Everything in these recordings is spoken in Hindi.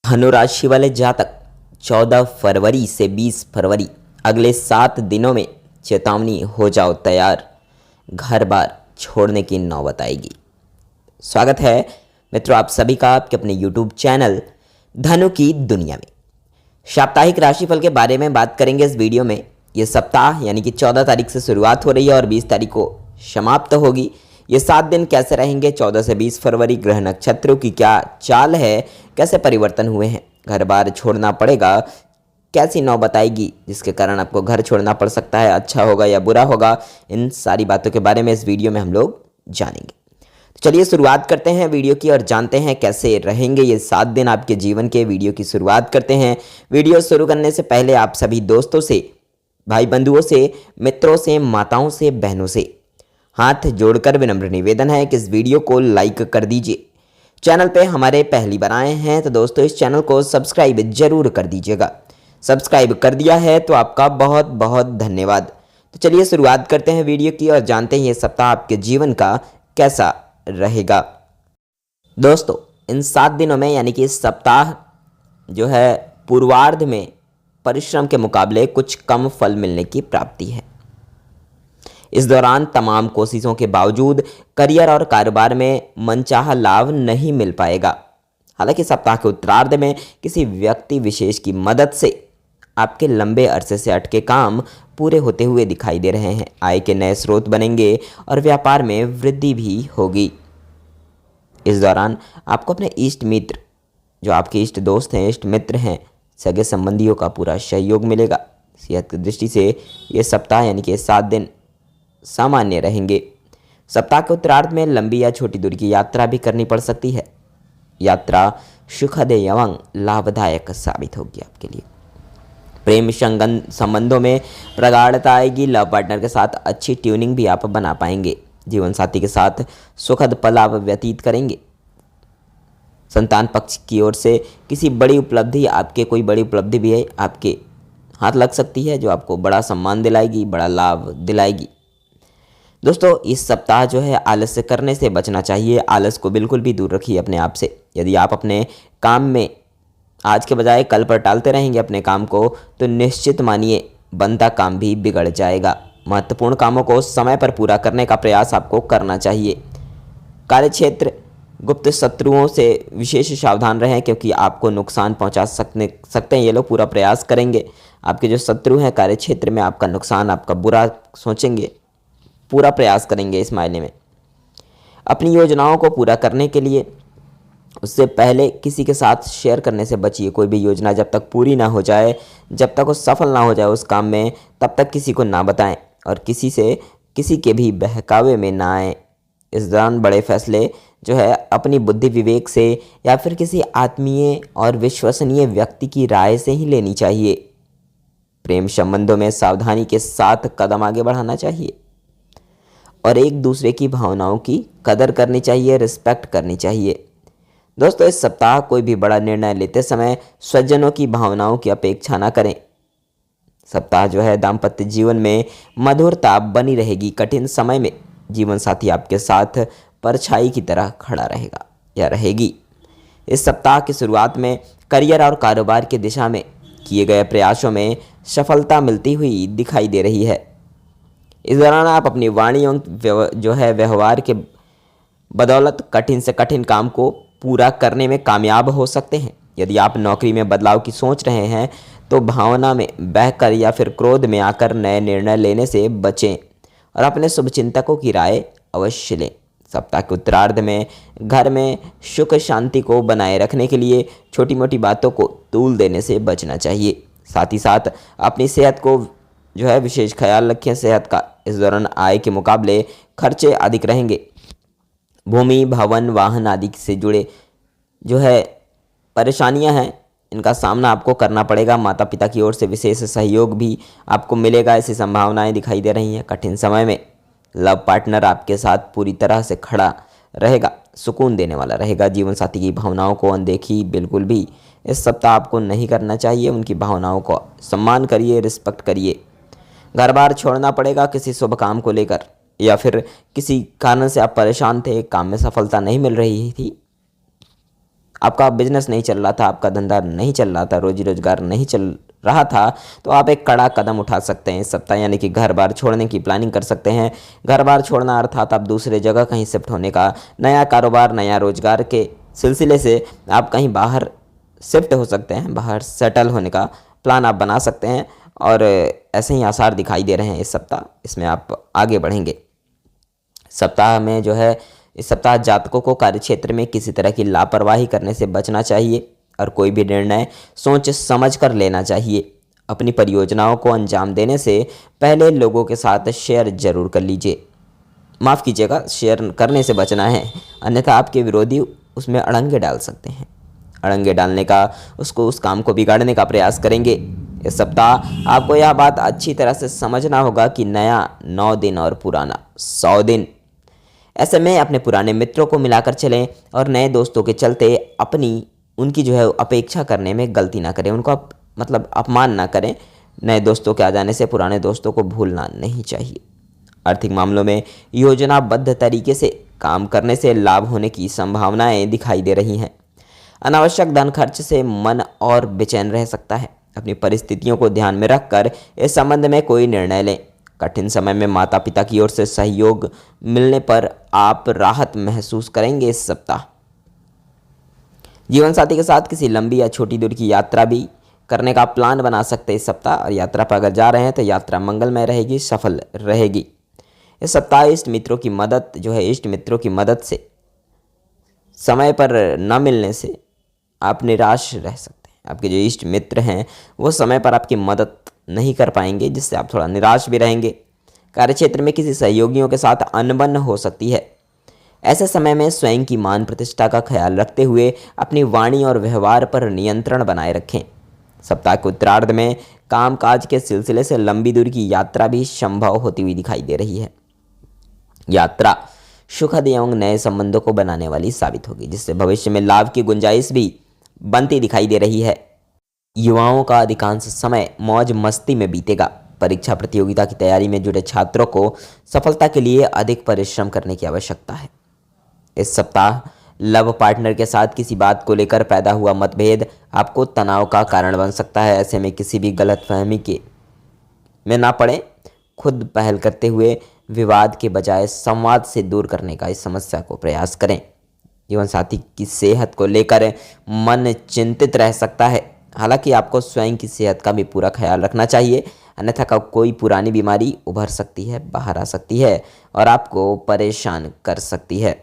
धनु राशि वाले जातक 14 फरवरी से 20 फरवरी अगले 7 दिनों में चेतावनी हो जाओ तैयार, घर बार छोड़ने की नौबत आएगी। स्वागत है मित्रों आप सभी का आपके अपने YouTube चैनल धनु की दुनिया में। साप्ताहिक राशिफल के बारे में बात करेंगे इस वीडियो में। ये सप्ताह यानी कि 14 तारीख से शुरुआत हो रही है और 20 तारीख को समाप्त होगी। ये 7 दिन कैसे रहेंगे, 14 से 20 फरवरी ग्रह नक्षत्रों की क्या चाल है, कैसे परिवर्तन हुए हैं, घर बार छोड़ना पड़ेगा, कैसी नौबत आएगी जिसके कारण आपको घर छोड़ना पड़ सकता है, अच्छा होगा या बुरा होगा, इन सारी बातों के बारे में इस वीडियो में हम लोग जानेंगे। तो चलिए शुरुआत करते हैं वीडियो की और जानते हैं कैसे रहेंगे ये 7 दिन आपके जीवन के। वीडियो की शुरुआत करते हैं। वीडियो शुरू करने से पहले आप सभी दोस्तों से, भाई बंधुओं से, मित्रों से, माताओं से, बहनों से हाथ जोड़कर विनम्र निवेदन है कि इस वीडियो को लाइक कर दीजिए। चैनल पे हमारे पहली बार आए हैं तो दोस्तों इस चैनल को सब्सक्राइब जरूर कर दीजिएगा। सब्सक्राइब कर दिया है तो आपका बहुत बहुत धन्यवाद। तो चलिए शुरुआत करते हैं वीडियो की और जानते हैं ये सप्ताह आपके जीवन का कैसा रहेगा। दोस्तों इन 7 दिनों में यानी कि इस सप्ताह जो है पूर्वार्ध में परिश्रम के मुकाबले कुछ कम फल मिलने की प्राप्ति है। इस दौरान तमाम कोशिशों के बावजूद करियर और कारोबार में मनचाहा लाभ नहीं मिल पाएगा। हालांकि सप्ताह के उत्तरार्ध में किसी व्यक्ति विशेष की मदद से आपके लंबे अरसे से अटके काम पूरे होते हुए दिखाई दे रहे हैं। आय के नए स्रोत बनेंगे और व्यापार में वृद्धि भी होगी। इस दौरान आपको अपने इष्ट मित्र, जो आपके इष्ट दोस्त हैं, इष्ट मित्र हैं, सगे संबंधियों का पूरा सहयोग मिलेगा। सेहत की दृष्टि से ये सप्ताह यानी कि 7 दिन सामान्य रहेंगे। सप्ताह के उत्तरार्ध में लंबी या छोटी दूरी की यात्रा भी करनी पड़ सकती है। यात्रा सुखद एवं लाभदायक साबित होगी आपके लिए। प्रेम संबंधों में प्रगाढ़ता आएगी। लव पार्टनर के साथ अच्छी ट्यूनिंग भी आप बना पाएंगे। जीवन साथी के साथ सुखद पल आप व्यतीत करेंगे। संतान पक्ष की ओर से किसी बड़ी उपलब्धि, आपके कोई बड़ी उपलब्धि भी है आपके हाथ लग सकती है जो आपको बड़ा सम्मान दिलाएगी, बड़ा लाभ दिलाएगी। दोस्तों इस सप्ताह जो है आलस्य करने से बचना चाहिए। आलस को बिल्कुल भी दूर रखिए अपने आप से। यदि आप अपने काम में आज के बजाय कल पर टालते रहेंगे अपने काम को तो निश्चित मानिए बनता काम भी बिगड़ जाएगा। महत्वपूर्ण कामों को समय पर पूरा करने का प्रयास आपको करना चाहिए। कार्यक्षेत्र गुप्त शत्रुओं से विशेष सावधान रहें क्योंकि आपको नुकसान पहुंचा सकते हैं। ये लोग पूरा प्रयास करेंगे। आपके जो शत्रु हैं कार्यक्षेत्र में आपका नुकसान, आपका बुरा सोचेंगे, पूरा प्रयास करेंगे। इस मायने में अपनी योजनाओं को पूरा करने के लिए उससे पहले किसी के साथ शेयर करने से बचिए। कोई भी योजना जब तक पूरी ना हो जाए, जब तक वो सफल ना हो जाए उस काम में, तब तक किसी को ना बताएं और किसी के भी बहकावे में ना आए। इस दौरान बड़े फैसले जो है अपनी बुद्धि विवेक से या फिर किसी आत्मीय और विश्वसनीय व्यक्ति की राय से ही लेनी चाहिए। प्रेम संबंधों में सावधानी के साथ कदम आगे बढ़ाना चाहिए और एक दूसरे की भावनाओं की कदर करनी चाहिए, रिस्पेक्ट करनी चाहिए। दोस्तों इस सप्ताह कोई भी बड़ा निर्णय लेते समय स्वजनों की भावनाओं की अपेक्षा ना करें। सप्ताह जो है दाम्पत्य जीवन में मधुरता बनी रहेगी। कठिन समय में जीवन साथी आपके साथ परछाई की तरह खड़ा रहेगा या रहेगी। इस सप्ताह की शुरुआत में करियर और कारोबार की दिशा में किए गए प्रयासों में सफलता मिलती हुई दिखाई दे रही है। इस दौरान आप अपनी वाणी एवं जो है व्यवहार के बदौलत कठिन से कठिन काम को पूरा करने में कामयाब हो सकते हैं। यदि आप नौकरी में बदलाव की सोच रहे हैं तो भावना में बहकर या फिर क्रोध में आकर नए निर्णय लेने से बचें और अपने शुभचिंतकों की राय अवश्य लें। सप्ताह के उत्तरार्ध में घर में सुख शांति को बनाए रखने के लिए छोटी मोटी बातों को तूल देने से बचना चाहिए। साथ ही साथ अपनी सेहत को जो है विशेष ख्याल रखें। सेहत का इस दौरान आय के मुकाबले खर्चे अधिक रहेंगे। भूमि, भवन, वाहन आदि से जुड़े जो है परेशानियां हैं, इनका सामना आपको करना पड़ेगा। माता पिता की ओर से विशेष सहयोग भी आपको मिलेगा, ऐसी संभावनाएं दिखाई दे रही हैं। कठिन समय में लव पार्टनर आपके साथ पूरी तरह से खड़ा रहेगा, सुकून देने वाला रहेगा। जीवन साथी की भावनाओं को अनदेखी बिल्कुल भी इस सप्ताह आपको नहीं करना चाहिए। उनकी भावनाओं को सम्मान करिए, रिस्पेक्ट करिए। घर बार छोड़ना पड़ेगा किसी शुभ काम को लेकर या फिर किसी कारण से आप परेशान थे, काम में सफलता नहीं मिल रही थी, आपका बिजनेस नहीं चल रहा था, आपका धंधा नहीं चल रहा था, रोजी रोजगार नहीं चल रहा था, तो आप एक कड़ा कदम उठा सकते हैं इस सप्ताह, यानी कि घर बार छोड़ने की प्लानिंग कर सकते हैं। घर बार छोड़ना अर्थात आप दूसरे जगह कहीं शिफ्ट होने का, नया कारोबार, नया रोजगार के सिलसिले से आप कहीं बाहर शिफ्ट हो सकते हैं, बाहर सेटल होने का प्लान आप बना सकते हैं। और ऐसे ही आसार दिखाई दे रहे हैं इस सप्ताह, इसमें आप आगे बढ़ेंगे। सप्ताह में जो है, इस सप्ताह जातकों को कार्यक्षेत्र में किसी तरह की लापरवाही करने से बचना चाहिए और कोई भी निर्णय सोच समझ कर लेना चाहिए। अपनी परियोजनाओं को अंजाम देने से पहले लोगों के साथ शेयर जरूर कर लीजिए, माफ़ कीजिएगा, शेयर करने से बचना है, अन्यथा आपके विरोधी उसमें अड़ंगे डाल सकते हैं। अड़ंगे डालने का, उस काम को बिगाड़ने का प्रयास करेंगे। इस सप्ताह आपको यह बात अच्छी तरह से समझना होगा कि नया 9 दिन और पुराना 100 दिन। ऐसे में अपने पुराने मित्रों को मिलाकर चलें और नए दोस्तों के चलते उनकी जो है अपेक्षा करने में गलती ना करें, उनको मतलब अपमान ना करें। नए दोस्तों के आ जाने से पुराने दोस्तों को भूलना नहीं चाहिए। आर्थिक मामलों में योजनाबद्ध तरीके से काम करने से लाभ होने की संभावनाएं दिखाई दे रही हैं। अनावश्यक धन खर्च से मन और बेचैन रह सकता है। अपनी परिस्थितियों को ध्यान में रखकर इस संबंध में कोई निर्णय लें। कठिन समय में माता पिता की ओर से सहयोग मिलने पर आप राहत महसूस करेंगे इस सप्ताह। जीवन साथी के साथ किसी लंबी या छोटी दूर की यात्रा भी करने का प्लान बना सकते हैं इस सप्ताह। और यात्रा पर अगर जा रहे हैं तो यात्रा मंगलमय रहेगी, सफल रहेगी। इस सप्ताह इष्ट मित्रों की मदद से समय पर न मिलने से आप निराश रह सकते हैं। आपके जो इष्ट मित्र हैं वो समय पर आपकी मदद नहीं कर पाएंगे, जिससे आप थोड़ा निराश भी रहेंगे। कार्यक्षेत्र में किसी सहयोगियों के साथ अनबन हो सकती है। ऐसे समय में स्वयं की मान प्रतिष्ठा का ख्याल रखते हुए अपनी वाणी और व्यवहार पर नियंत्रण बनाए रखें। सप्ताह के उत्तरार्ध में कामकाज के सिलसिले से लंबी दूरी की यात्रा भी संभव होती हुई दिखाई दे रही है। यात्रा सुखद एवं नए संबंधों को बनाने वाली साबित होगी, जिससे भविष्य में लाभ की गुंजाइश भी बनती दिखाई दे रही है। युवाओं का अधिकांश समय मौज मस्ती में बीतेगा। परीक्षा प्रतियोगिता की तैयारी में जुटे छात्रों को सफलता के लिए अधिक परिश्रम करने की आवश्यकता है। इस सप्ताह लव पार्टनर के साथ किसी बात को लेकर पैदा हुआ मतभेद आपको तनाव का कारण बन सकता है। ऐसे में किसी भी गलतफहमी में ना पड़े। खुद पहल करते हुए विवाद के बजाय संवाद से दूर करने का इस समस्या को प्रयास करें। जीवन साथी की सेहत को लेकर मन चिंतित रह सकता है। हालांकि आपको स्वयं की सेहत का भी पूरा ख्याल रखना चाहिए, अन्यथा कोई पुरानी बीमारी उभर सकती है, बाहर आ सकती है और आपको परेशान कर सकती है।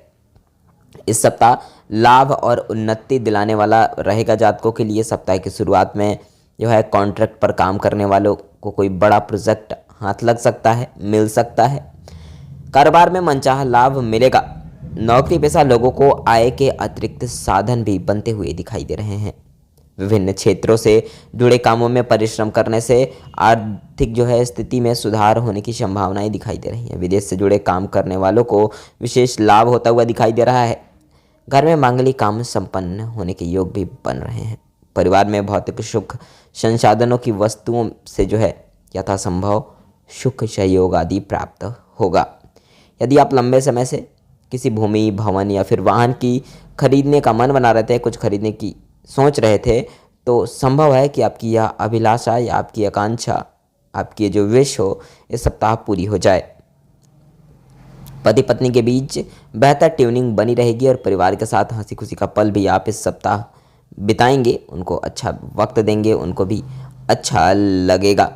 इस सप्ताह लाभ और उन्नति दिलाने वाला रहेगा जातकों के लिए। सप्ताह की शुरुआत में जो है कॉन्ट्रैक्ट पर काम करने वालों को कोई बड़ा प्रोजेक्ट हाथ लग सकता है, मिल सकता है। कारोबार में मनचाहा लाभ मिलेगा। नौकरी पेशा लोगों को आय के अतिरिक्त साधन भी बनते हुए दिखाई दे रहे हैं। विभिन्न क्षेत्रों से जुड़े कामों में परिश्रम करने से आर्थिक जो है स्थिति में सुधार होने की संभावनाएं दिखाई दे रही हैं। विदेश से जुड़े काम करने वालों को विशेष लाभ होता हुआ दिखाई दे रहा है। घर में मांगलिक काम संपन्न होने के योग भी बन रहे हैं। परिवार में भौतिक सुख संसाधनों की वस्तुओं से जो है यथासंभव सुख सहयोग आदि प्राप्त होगा। यदि आप लंबे समय से किसी भूमि, भवन या फिर वाहन की खरीदने का मन बना रहे थे, कुछ खरीदने की सोच रहे थे, तो संभव है कि आपकी यह अभिलाषा या आपकी आकांक्षा, आपकी जो विश हो, इस सप्ताह पूरी हो जाए। पति पत्नी के बीच बेहतर ट्यूनिंग बनी रहेगी और परिवार के साथ हंसी खुशी का पल भी आप इस सप्ताह बिताएंगे। उनको अच्छा वक्त देंगे, उनको भी अच्छा लगेगा।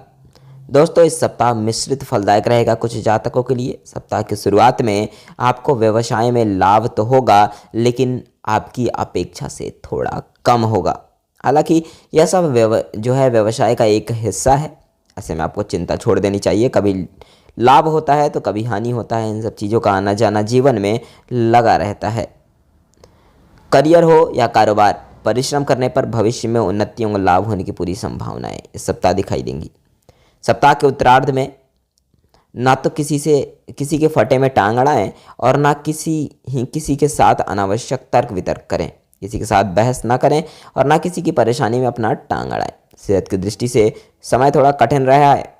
दोस्तों, इस सप्ताह मिश्रित फलदायक रहेगा कुछ जातकों के लिए। सप्ताह की शुरुआत में आपको व्यवसाय में लाभ तो होगा, लेकिन आपकी अपेक्षा से थोड़ा कम होगा। हालांकि यह सब जो है व्यवसाय का एक हिस्सा है। ऐसे में आपको चिंता छोड़ देनी चाहिए। कभी लाभ होता है तो कभी हानि होता है। इन सब चीज़ों का आना जाना जीवन में लगा रहता है। करियर हो या कारोबार, परिश्रम करने पर भविष्य में उन्नतियों और लाभ होने की पूरी संभावनाएं इस सप्ताह दिखाई देंगी। सप्ताह के उत्तरार्ध में ना तो किसी के फटे में टांग अड़ाएं और ना किसी के साथ अनावश्यक तर्क वितर्क करें। किसी के साथ बहस ना करें और ना किसी की परेशानी में अपना टांग अड़ाएं। सेहत की दृष्टि से समय थोड़ा कठिन रहा है।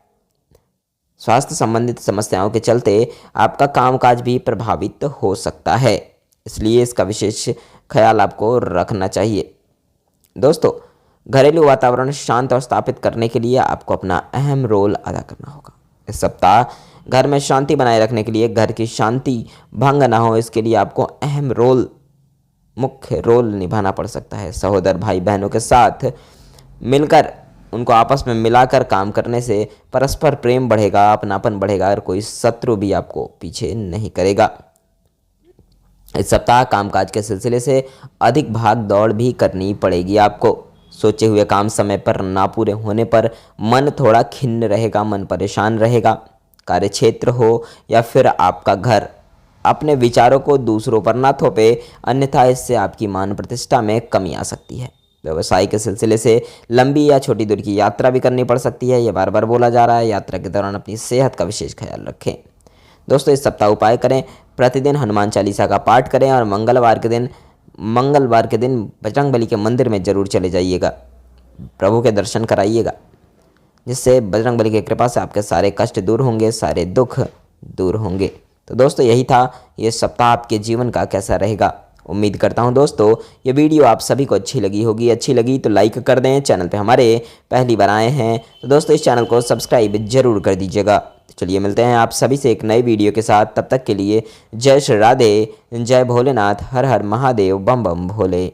स्वास्थ्य संबंधित समस्याओं के चलते आपका कामकाज भी प्रभावित हो सकता है, इसलिए इसका विशेष ख्याल आपको रखना चाहिए। दोस्तों, घरेलू वातावरण शांत और स्थापित करने के लिए आपको अपना अहम रोल अदा करना होगा। इस सप्ताह घर में शांति बनाए रखने के लिए, घर की शांति भंग ना हो, इसके लिए आपको मुख्य रोल निभाना पड़ सकता है। सहोदर भाई बहनों के साथ मिलकर, उनको आपस में मिलाकर काम करने से परस्पर प्रेम बढ़ेगा, अपनापन बढ़ेगा और कोई शत्रु भी आपको पीछे नहीं करेगा। इस सप्ताह कामकाज के सिलसिले से अधिक भाग दौड़ भी करनी पड़ेगी आपको। सोचे हुए काम समय पर ना पूरे होने पर मन थोड़ा खिन्न रहेगा, मन परेशान रहेगा। कार्यक्षेत्र हो या फिर आपका घर, अपने विचारों को दूसरों पर ना थोपे, अन्यथा इससे आपकी मान प्रतिष्ठा में कमी आ सकती है। व्यवसाय के सिलसिले से लंबी या छोटी दूरी की यात्रा भी करनी पड़ सकती है, यह बार बार बोला जा रहा है। यात्रा के दौरान अपनी सेहत का विशेष ख्याल रखें। दोस्तों, इस सप्ताह उपाय करें, प्रतिदिन हनुमान चालीसा का पाठ करें और मंगलवार के दिन बजरंगबली के मंदिर में जरूर चले जाइएगा, प्रभु के दर्शन कराइएगा, जिससे बजरंगबली की कृपा से आपके सारे कष्ट दूर होंगे, सारे दुख दूर होंगे। तो दोस्तों, यही था, ये सप्ताह आपके जीवन का कैसा रहेगा। उम्मीद करता हूं दोस्तों ये वीडियो आप सभी को अच्छी लगी होगी। अच्छी लगी तो लाइक कर दें। चैनल पे हमारे पहली बार आए हैं तो दोस्तों इस चैनल को सब्सक्राइब जरूर कर दीजिएगा। तो चलिए मिलते हैं आप सभी से एक नई वीडियो के साथ। तब तक के लिए जय श्री राधे, जय भोलेनाथ, हर हर महादेव, बम बम भोले।